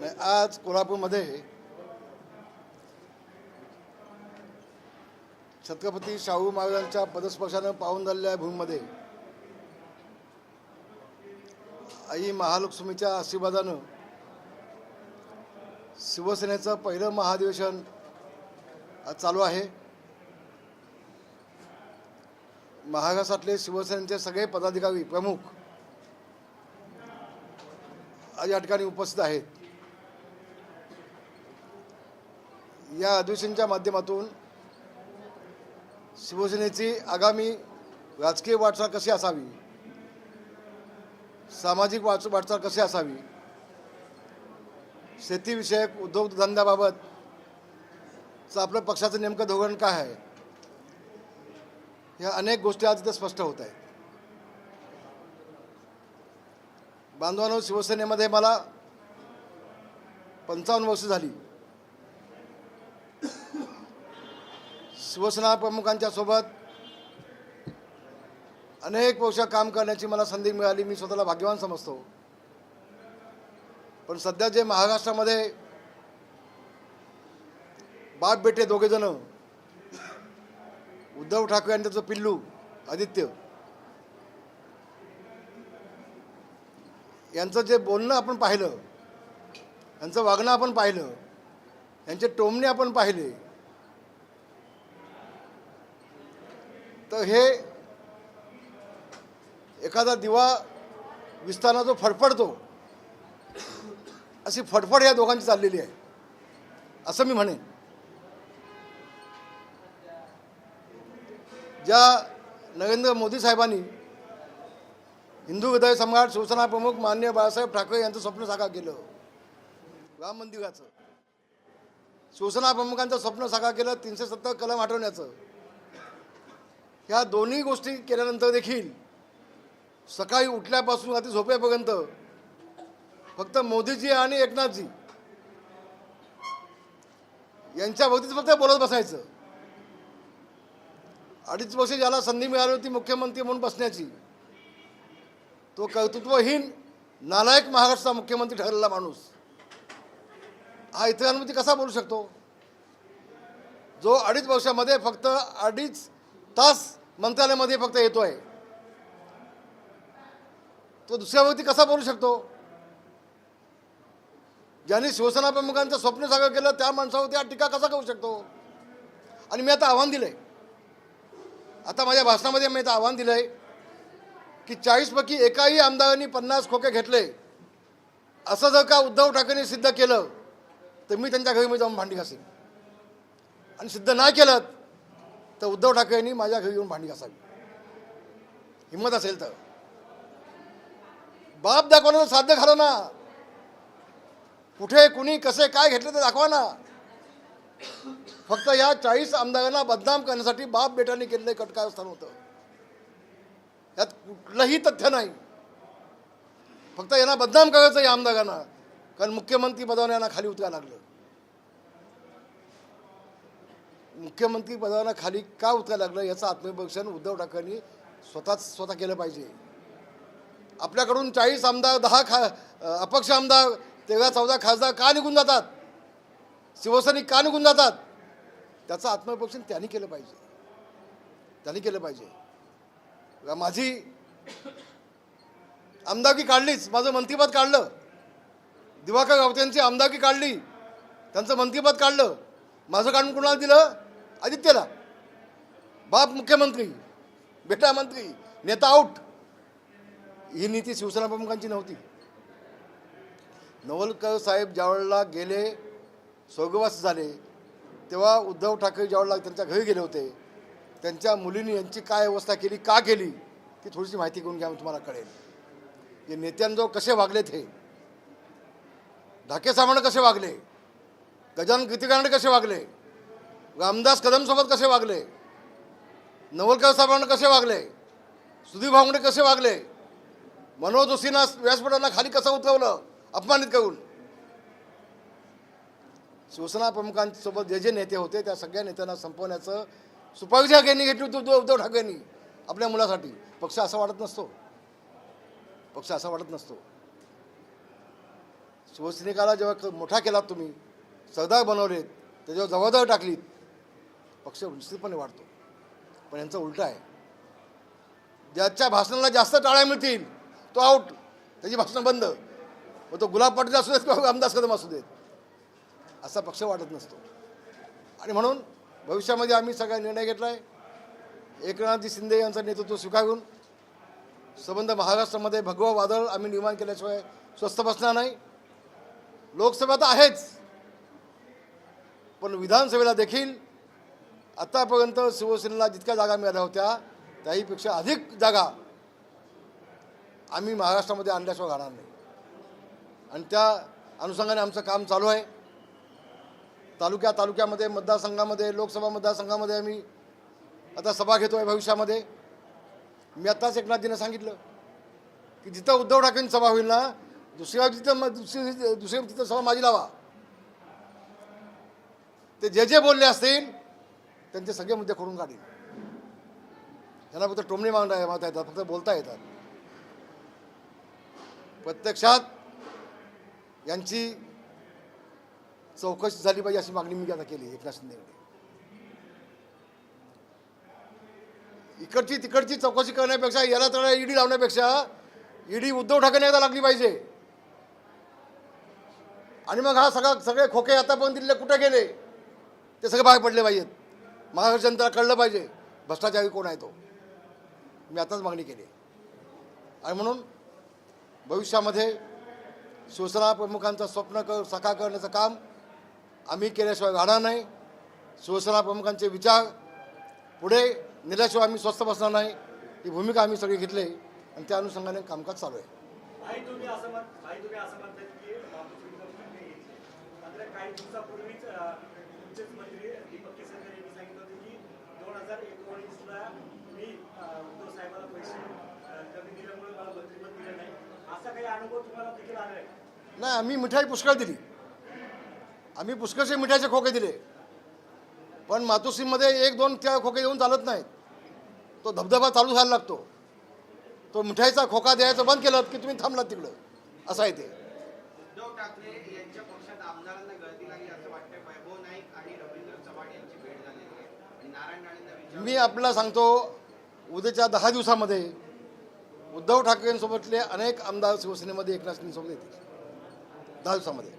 आज कोल्हापूरमध्ये छत्रपती शाहू महाराजांच्या पदस्पर्शानं पावन झालेल्या भूमीमध्ये आई महालक्ष्मीच्या आशीर्वादानं शिवसेनेचं पहिलं महाधिवेशन आज चालू आहे। महाराष्ट्रातले शिवसेनेचे सगळे पदाधिकारी प्रमुख आज या ठिकाणी उपस्थित आहेत। या अधिवेशनाच्या माध्यमातून शिवसेनेची आगामी राजकीय वाटचाल कशी असावी, सामाजिक वाटचाल कशी असावी, शेतीविषयक उद्योगधंद्याबाबत आपल्या पक्षाचं नेमकं धोरण काय आहे, ह्या अनेक गोष्टी आज इथे स्पष्ट होत आहेत। बांधवांनो, शिवसेनेमध्ये मला 55 वर्ष झाली। शिवसेना प्रमुखांच्या सोबत अनेक वर्ष काम करण्याची मला संधी मिळाली। मी स्वतःला भाग्यवान समजतो। पण सध्या जे महाराष्ट्रामध्ये बाप बेटे दोघे जण, उद्धव ठाकरे आणि त्याचं पिल्लू आदित्य, यांचं जे बोलणं आपण पाहिलं, यांचं वागणं आपण पाहिलं, यांचे टोमणे आपण पाहिले, तर हे एखादा दिवा विस्ताराना जो फडफडतो अशी फडफड या दोघांची चाललेली आहे असं मी म्हणेन। ज्या नरेंद्र मोदी साहेबांनी हिंदू हृदय सम्राट शिवसेना प्रमुख माननीय बाळासाहेब ठाकरे यांचं स्वप्न साकार केलं, राम मंदिराचं, शिवसेना प्रमुखांचं स्वप्न साकार केलं 370 कलम हटवण्याचं, ह्या दोन्ही गोष्टी केल्यानंतर देखील सकाळी उठल्यापासून रात्री झोपेपर्यंत फक्त मोदीजी आणि एकनाथजी यांच्या बाबतीत फक्त बोलत बसायचं। 2.5 वर्ष ज्याला संधी मिळाली होती मुख्यमंत्री म्हणून बसण्याची, तो कर्तृत्वहीन नालायक महाराष्ट्राचा मुख्यमंत्री ठरलेला माणूस हा इतरांमध्ये कसा बोलू शकतो, जो 2.5 वर्षामध्ये फक्त 2.5 तास मंत्रालयामध्ये फक्त येतोय, तो दुसऱ्या व्यक्ती कसा बोलू शकतो? ज्यांनी शिवसेना प्रमुखांचं स्वप्न साकार केलं त्या माणसावरती हा टीका कसा करू शकतो? आणि मी आता आव्हान दिलंय, आता माझ्या भाषणामध्ये मी आता आव्हान दिलंय की 40 पैकी एकाही आमदारांनी 50 खोके घेतले असं जर का उद्धव ठाकरेंनी सिद्ध केलं तर मी त्यांच्या घरी जाऊन भांडी घासेन, आणि सिद्ध नाही केलं तर उद्धव ठाकरेंनी माझ्या घरी येऊन भांडी घासावी। हिंमत असेल तर बाप दाखवणं साध्य झालं ना, कुठे कुणी कसे काय घेतले ते दाखवा ना। फक्त या 40 आमदारांना बदनाम करण्यासाठी बाप बेटांनी केलेलं कटकारस्थान होतं, यात कुठलंही तथ्य नाही। फक्त यांना बदनाम करायचं या आमदारांना, कारण मुख्यमंत्री पदावर यांना खाली उतरायला लागलं। मुख्यमंत्री पदावर खाली का उतरायला लागलं याचं आत्मपरीक्षण उद्धव ठाकरेंनी स्वतः केलं पाहिजे। आपल्याकडून 40 आमदार, 10 अपक्ष आमदार, 13-14 खासदार का निघून जातात, शिवसैनिक का निघून जातात, त्याचं आत्मपरीक्षण त्यांनी केलं पाहिजे। माझी आमदारकी काढलीच, माझं मंत्रिपद काढलं, दिवाकर रावतेंची आमदारकी काढली, त्यांचं मंत्रिपद काढलं, माझं काढून कुणाला दिलं? आदित्यला। बाप मुख्यमंत्री, बेटा मंत्री, नेता आऊट, ही नीती शिवसेना प्रमुखांची नव्हती। नवलकर साहेब ज्यावेळेला गेले, स्वर्गवास झाले, तेव्हा उद्धव ठाकरे ज्यावेळेला त्यांच्या घरी गेले होते, त्यांच्या मुलींनी यांची काय अवस्था केली, का केली, ती थोडीशी माहिती करून घ्या, तुम्हाला कळेल की नेत्यांजवळ कसे वागलेत हे। ढाके साहेबांना कसे वागले, गजानन कीर्तिकांकडे कसे वागले, रामदास कदमसोबत कसे वागले, नवलकर साहेबांना कसे वागले, सुधीर भावंडे कसे वागले, मनोज जोशींना व्यासपीठांना खाली कसं उतरवलं अपमानित करून। शिवसेना प्रमुखांसोबत जे नेते होते त्या सगळ्या नेत्यांना संपवण्याचं सुपारी यांनी घेतली होती उद्धव ठाकरेंनी आपल्या मुलासाठी। पक्ष असा वाटत नसतो, शिवसैनिकाला जेव्हा मोठा केलात तुम्ही, सरदार बनवलेत, त्याच्यावर जबाबदारी टाकलीत, पक्ष निश्चितपणे वाढतो. पण यांचं उलटं आहे. ज्याच्या भाषणाला जास्त टाळ्या मिळतील तो आउट, त्याची भाषणं बंद. मग तो गुलाब पाटील असू देत किंवा रामदास कदम असू देत, असा पक्ष वाटत नसतो. आणि म्हणून भविष्यामध्ये आम्ही सगळा निर्णय घेतला आहे. एकनाथजी शिंदे यांचं नेतृत्व स्वीकारून संबंध महाराष्ट्रामध्ये भगवं वादळ आम्ही निर्माण केल्याशिवाय स्वस्थ बसणार नाही. लोकसभा तर आहेच, पण विधानसभेला देखील आतापर्यंत शिवसेनेला जितक्या जागा मिळाल्या होत्या त्याहीपेक्षा अधिक जागा आम्ही महाराष्ट्रामध्ये आणल्याशिवाय राहणार नाही. आणि त्या अनुषंगाने आमचं काम चालू आहे. तालुक्यामध्ये, मतदारसंघामध्ये, लोकसभा मतदारसंघामध्ये आम्ही आता सभा घेतो आहे भविष्यामध्ये. मी आत्ताच एकनाथजींना सांगितलं की जिथं उद्धव ठाकरेंची सभा होईल ना, दुसरी तिथं सभा माझी लावा. ते जे बोलले असतील त्यांचे सगळे मुद्दे करून काढील. त्यांना फक्त टोमणे मागता येतात, फक्त बोलता येतात. प्रत्यक्षात यांची चौकशी झाली पाहिजे अशी मागणी मी आता केली एकनाथ शिंदेकडे. इकडची तिकडची चौकशी करण्यापेक्षा, याला तर ईडी लावण्यापेक्षा ईडी उद्धव ठाकरे एकदा लागली पाहिजे. आणि मग हा सगळे खोके आतापर्यंत दिलेले कुठे गेले ते सगळे बाहेर पडले पाहिजेत. महाराष्ट्र जनतेला कळलं पाहिजे भ्रष्टाचारी कोण आहे तो. मी आताच मागणी केली. आणि म्हणून भविष्यामध्ये शिवसेना प्रमुखांचं स्वप्न साकार करण्याचं काम आम्ही केल्याशिवाय राहणार नाही. शिवसेना प्रमुखांचे विचार पुढे नेल्याशिवाय आम्ही स्वस्थ बसणार नाही. ही भूमिका आम्ही सगळी घेतली आणि त्या अनुषंगाने कामकाज चालू आहे. काही दिवसापूर्वीच तुमचेच मंत्री दीपक केसरकर यांनी सांगितलं होतं की 2019ला मी उद्धव साहेबांना पैसे कमी दिल्यामुळे मला मंत्रिपद दिलं नाही. असा काही अनुभव तुम्हाला देखील आला आहे? नाही, आम्ही मिठाई पुष्कळ दिली. आम्ही पुष्कळशे मिठाईचे खोके दिले. पण मातोश्रीमध्ये 1-2 त्या खोके देऊन चालत नाहीत. तो धबधबा चालू व्हायला लागतो. तो मिठाईचा खोका द्यायचं बंद केलं की तुम्ही थांबलात तिकडं, असं आहे ते. उद्धव ठाकरे यांच्या पक्षात आमदारांना गळती लागली असं वाटतंय. वैभव नाईक आणि रवींद्र चव्हाण यांची भेट झालेली आहे आणि नारायण राणेंना मी आपल्याला सांगतो, उद्याच्या 10 दिवसामध्ये उद्धव ठाकरेंसोबतले अनेक आमदार शिवसेनेमध्ये एकनाथ शिंदेसोबत येतील. 10 दिवसामध्ये.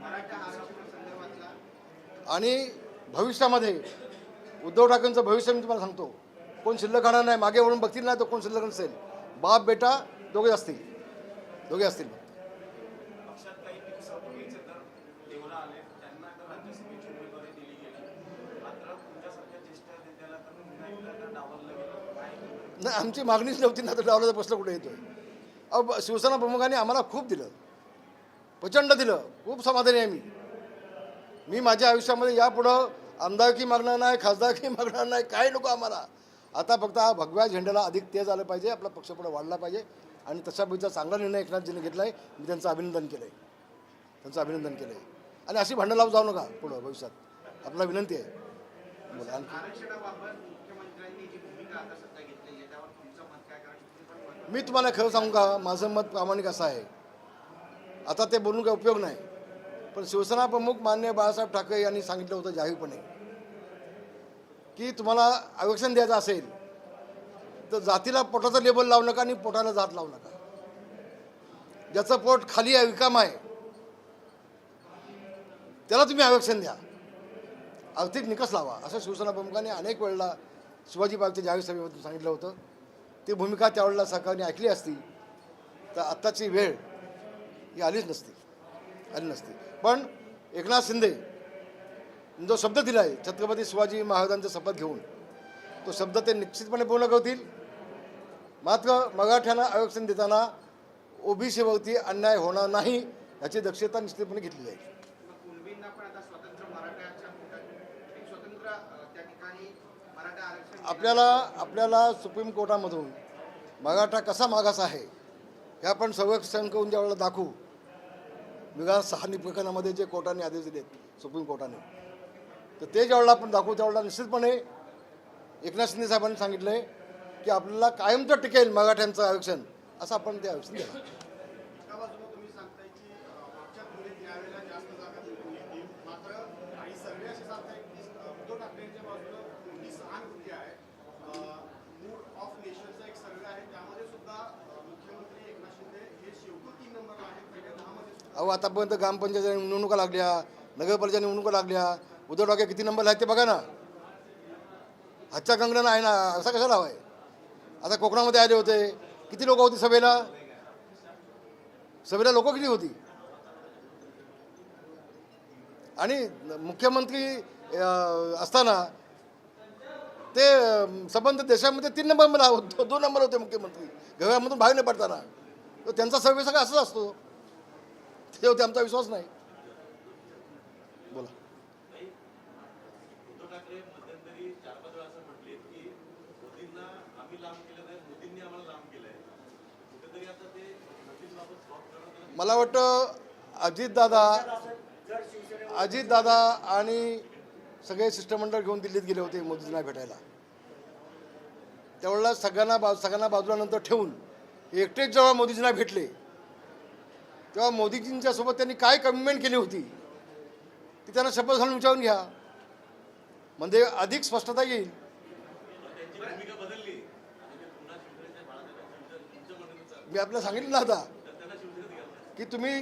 मराठा आरक्षणासंदर्भातला आणि भविष्यामध्ये उद्धव ठाकरेंचं भविष्य मी तुम्हाला सांगतो, कोण शिल्लक राहणार नाही. मागे वळून बघतील नाही तर कोण शिल्लक नसेल. बाप बेटा दोघे असतील. पक्षात काही दिवसापूर्वीच तर देवरा आले, त्यांना तर राज्यसभेची उमेदवारी दिली गेली. मात्र तुमच्यासारख्या ज्येष्ठ नेत्याला तर पुन्हा एकदा डावललं गेलं. नाही, आमची मागणीच नव्हती ना, तर डावलाचा प्रश्न कुठे येतोय. अहो, शिवसेना प्रमुखांनी आम्हाला खूप दिलं, प्रचंड दिलं. खूप समाधानी आहे मी माझ्या आयुष्यामध्ये यापुढं आमदारकी मागणार नाही, खासदारकी मागणार नाही. काही नको आम्हाला. आता फक्त हा भगव्या झेंड्याला अधिक तेज आलं पाहिजे, आपला पक्ष पुढे वाढला पाहिजे. आणि तशा पद्धतीचा चांगला निर्णय एकनाथजींनी घेतला आहे. मी त्यांचं अभिनंदन केलं आहे. आणि अशी भांडण लावून जाऊ नका पुढं भविष्यात, आपला विनंती आहे. बोला आणखी. आरक्षणाबाबत मुख्यमंत्र्यांनी जी भूमिका आता सध्या घेतलेली आहे त्यावर तुमचं मत काय? कारण मी तुम्हाला खरं सांगू का, माझं मत प्रामाणिक असं आहे. आता ते बोलून काही उपयोग नाही. पण शिवसेना प्रमुख माननीय बाळासाहेब ठाकरे यांनी सांगितलं होतं जाहीरपणे की तुम्हाला आरक्षण द्यायचं असेल तर जातीला पोटाचं लेबल लावू नका आणि पोटाला जात लावू नका. ज्याचं पोट खाली आहे, रिकाम आहे, त्याला तुम्ही आरक्षण द्या. आर्थिक निकष लावा, असं शिवसेना प्रमुखांनी अनेक वेळेला शिवाजी पार्कच्या जाहीर सभेमधून सांगितलं होतं. ती भूमिका त्यावेळेला सरकारने ऐकली असती तर आत्ताची वेळ ही आली नसती. पण एकनाथ शिंदे जो शब्द दिला आहे छत्रपती शिवाजी महाराजांचा शपथ घेऊन, तो शब्द ते निश्चितपणे पूर्ण करतील. मात्र मराठ्यांना आरक्षण देताना ओबीसीवरती अन्याय होणार नाही याची दक्षता निश्चितपणे घेतली जाईल. कुणबींना पण आता स्वतंत्र मराठ्याच्या कोट्यात एक स्वतंत्र त्या ठिकाणी मराठा आरक्षण आपल्याला सुप्रीम कोर्टामधून मराठा कसा मागास आहे हे आपण संरक्षण करून ज्यावेळेला दाखवू. विकास हानी प्रकरणामध्ये जे कोर्टाने आदेश दिलेत सुप्रीम कोर्टाने, तर ते ज्यावेळेला आपण दाखवू त्यावेळेला निश्चितपणे एकनाथ शिंदे साहेबांनी सांगितलं आहे की आपल्याला कायमचं टिकेल मराठ्यांचं आरक्षण असं आपण त्या दिला. एका बाजूला तुम्ही सांगताय की मागच्या तुलनेत यावेळेला जास्त जागा येतील, मात्र काही सर्वे असे सांगताय की उद्धव ठाकरेंच्या बाजूला मोठी सहानुभूती आहे. मूड ऑफ नेशनचा एक सर्वे आहे, त्यामध्ये सुद्धा मुख्यमंत्री एकनाथ शिंदे हे शेवटी 3 नंबरला आहेत. पहिल्या 10 मध्ये सुद्धा अहो आतापर्यंत ग्रामपंचायत निवडणुका लागल्या, नगरपालिका निवडणुका लागल्या, उद्धव ठाकरे किती नंबर आहेत ते बघा ना. हातच्या कंगणं आहे ना, असा कसा लावाय. आता कोकणामध्ये आले होते, किती लोक होती सभेला लोक किती होती. आणि मुख्यमंत्री असताना ते संबंधित देशामध्ये 3 नंबरला 2 नंबर होते मुख्यमंत्री, घरामधून बाहेर नाही पडताना. तर त्यांचा सर्वे सगळा असंच असतो. त्याच्यावरती आमचा विश्वास नाही. बोला. उद्धव ठाकरे मध्यंतरी 4-5 वेळा असं म्हटले की मोदींना आम्ही लांब केलं नाही, मोदींनी आम्हाला लांब केलंय. कुठेतरी आता ते मोदींबाबत स्टॉप करणं मला वाटतं अजितदादा आणि सगळे शिष्टमंडळ घेऊन दिल्लीत गेले होते मोदींना भेटायला. त्यावेळेला सगळ्यांना बाजूला नंतर ठेवून एकटेच जेव्हा मोदींना भेटले तेव्हा मोदीजींच्या सोबत त्यांनी काय कमिटमेंट केली होती ती त्यांना शपथ घालून विचारून घ्या, म्हणजे अधिक स्पष्टता येईल. त्यांची भूमिका बदलली आणि ते पुन्हा शिवसेनेच्या बाळासाहेबांच्या तुमच्या म्हणण्यानुसार मी आपल्याला सांगितलं ना आता त्यांना शिवसेनेत घ्यायला की तुम्ही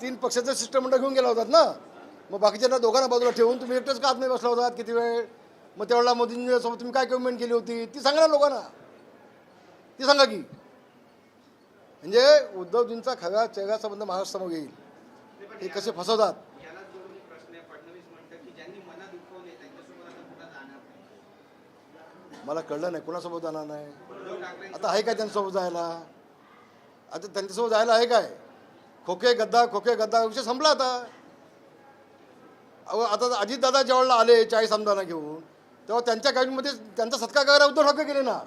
तीन पक्षाचं शिष्टमंडळ घेऊन गेला होतात ना, मग बाकीच्यांना दोघांना बाजूला ठेवून तुम्ही एकटेच का आत नाही बसला होतात किती वेळ. मग त्यावेळेला मोदींच्यासोबत तुम्ही काय कमिटमेंट केली होती ती सांगा ना लोकांना, ती सांगा की. म्हणजे उद्धवजींचा खरा चेहरा संबंध महाराष्ट्रासमोर येईल, हे कसे फसवतात. याला जोडून एक प्रश्न आहे. फडणवीस म्हणतात की ज्यांनी मनं दुखवले त्यांच्यासोबत आता पुन्हा जाणार नाही. मला कळलं नाही कोणासोबत जाणार नाही. उद्धव ठाकरे आता आहे काय त्यांच्यासोबत जायला, आता त्यांच्यासोबत जायला आहे काय. खोके गद्दा विषय संपला आता. अहो आता अजितदादा ज्यावेळेला आले 40 आमदारांना घेऊन, तेव्हा त्यांच्या कॅबिनेटमध्ये त्यांचा सत्कार करायला उद्धव ठाकरे केले ना.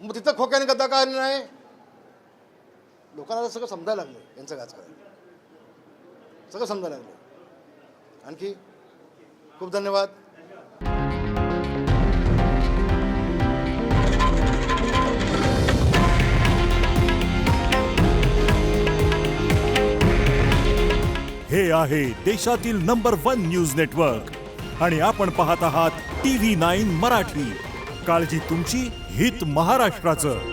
मग तिथं खोक्याने गद्दा काय नाही. लोकांना सगळं समजायला लागलं, यांचं राजकारण सगळं समजायला लागलं. आणखी खूप धन्यवाद. हे आहे देशातील नंबर 1 न्यूज नेटवर्क आणि आपण पाहत आहात TV9 मराठी. काळजी तुमची, हित महाराष्ट्राचं.